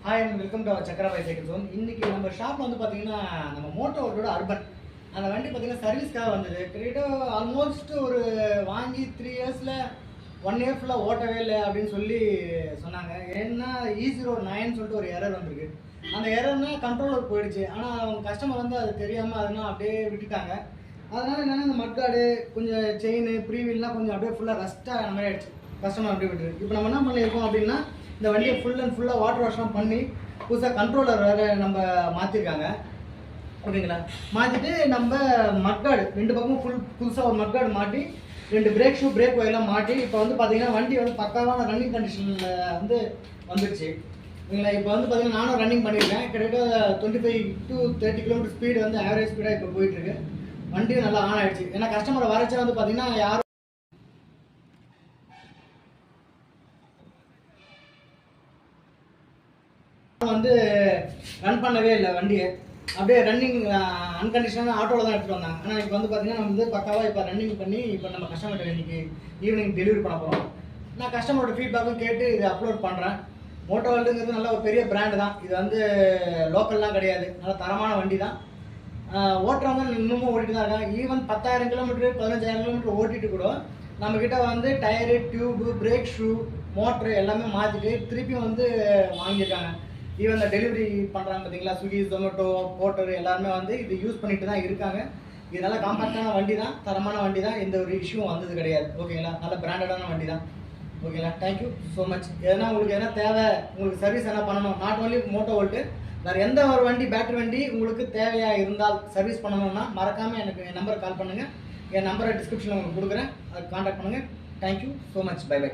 Hi and welcome to our Chakra bicycle zone. இன்னைக்கு நம்ம shop வந்து பார்த்தீங்கன்னா நம்ம மோட்டோ ஓட்டோட அர்பன் அந்த வண்டி பார்த்தீங்கன்னா சர்வீஸ்க்காக வந்தது. கிட்டத்தட்ட ஆல்மோஸ்ட் ஒரு வாங்கி 3 இயர்ஸில் 1 இயர் ஃபுல்லாக ஓட்டவே இல்லை அப்படின்னு சொல்லி சொன்னாங்க. ஏன்னா E09 சொல்லிட்டு ஒரு எரர் வந்திருக்கு. அந்த எரர்னா கண்ட்ரோலர் போயிடுச்சு. ஆனால் அவங்க கஸ்டமர் வந்து அது தெரியாமல் அதெல்லாம் அப்படியே விட்டுட்டாங்க. அதனால என்னென்னா இந்த மட்காடு கொஞ்சம் செயின் ப்ரீவீல்லாம் கொஞ்சம் அப்படியே ஃபுல்லாக ரஸ்ட்டாக அந்த மாதிரி ஆயிடுச்சு. கஸ்டமர் அப்படியே விட்டுருக்கு. இப்போ நம்ம என்ன பண்ணியிருக்கோம் அப்படின்னா இந்த வண்டியை ஃபுல் அண்ட் ஃபுல்லாக வாட்டர் வாஷ்லாம் பண்ணி புதுசாக கண்ட்ரோலர் வேறு நம்ம மாற்றிருக்காங்க. ஓகேங்களா? மாற்றிட்டு நம்ம மட்கார்டு 2 பக்கமும் புதுசாக ஒரு மட்கார்டு மாட்டி 2 பிரேக் ஷூ பிரேக் ஒயர்லாம் மாட்டி இப்போ வந்து பார்த்தீங்கன்னா வண்டி வந்து பக்காவான ரன்னிங் கண்டிஷனில் வந்து வந்துடுச்சு. ஓகேங்களா? இப்போ வந்து பார்த்தீங்கன்னா நானும் ரன்னிங் பண்ணியிருக்கேன். கிட்டத்தட்ட 25 to 30 கிலோமீட்டர் ஸ்பீடு வந்து ஆவரேஜ் ஸ்பீடாக இப்போ போயிட்டுருக்கு. வண்டியும் நல்லா ஆன் ஆகிடுச்சு. ஏன்னா கஸ்டமரை வரைச்சா வந்து பார்த்தீங்கன்னா யாரும் வந்து ரன் பண்ணவே இல்லை. வண்டியை அப்படியே ரன்னிங் அன்கண்டிஷனாக ஆட்டோவில் தான் எடுத்துகிட்டு வந்தாங்க. ஆனால் இப்போ வந்து பார்த்தீங்கன்னா நம்ம வந்து பக்காவாக இப்போ ரன்னிங் பண்ணி இப்போ நம்ம கஸ்டமர்கிட்ட இன்னைக்கு ஈவினிங் டெலிவரி பண்ண போகிறோம். நான் கஸ்டமரோட ஃபீட்பேக்கும் கேட்டு இதை அப்லோட் பண்ணுறேன். மோட்டோ வேர்ல்டுங்கிறது நல்ல ஒரு பெரிய பிராண்டு தான். இது வந்து லோக்கல்லாம் கிடையாது, நல்ல தரமான வண்டி தான். ஓட்டுறவங்க இன்னமும் ஓட்டிட்டு தான் இருக்காங்க. ஈவன் 10,000 கிலோமீட்டர் 15,000 கிலோமீட்டர் ஓட்டிட்டு கூட நம்மக்கிட்ட வந்து tyre tube brake shoe motor எல்லாமே மாற்றிட்டு திருப்பியும் வந்து வாங்கியிருக்காங்க. ஈவன் இந்த டெலிவரி பண்ணுறாங்க பார்த்தீங்களா, ஸ்விக்கி ஜொமேட்டோ போர்ட்டர் எல்லாருமே வந்து இது யூஸ் பண்ணிட்டு தான் இருக்காங்க. இது நல்ல காம்பேக்டான வண்டி தான், தரமான வண்டி தான், எந்த ஒரு இஷ்யூவும் வந்தது கிடையாது. ஓகேங்களா? நல்ல பிராண்டடான வண்டி தான். ஓகேங்களா? Thank you so much. எதனா உங்களுக்கு என்ன தேவை, உங்களுக்கு சர்வீஸ் என்ன பண்ணணும், நாட் ஓன்லி மோட்டோ வோல்ட்டு, வேறு எந்த ஒரு வண்டி பேட்டரி வண்டி உங்களுக்கு தேவையாக இருந்தால் சர்வீஸ் பண்ணணும்னா மறக்காமல் எனக்கு என் நம்பரை கால் பண்ணுங்கள். என் நம்பரை டிஸ்கிரிப்ஷனில் உங்களுக்கு கொடுக்குறேன், அதுக்கு கான்டாக்ட் பண்ணுங்கள். Thank you so much. Bye by.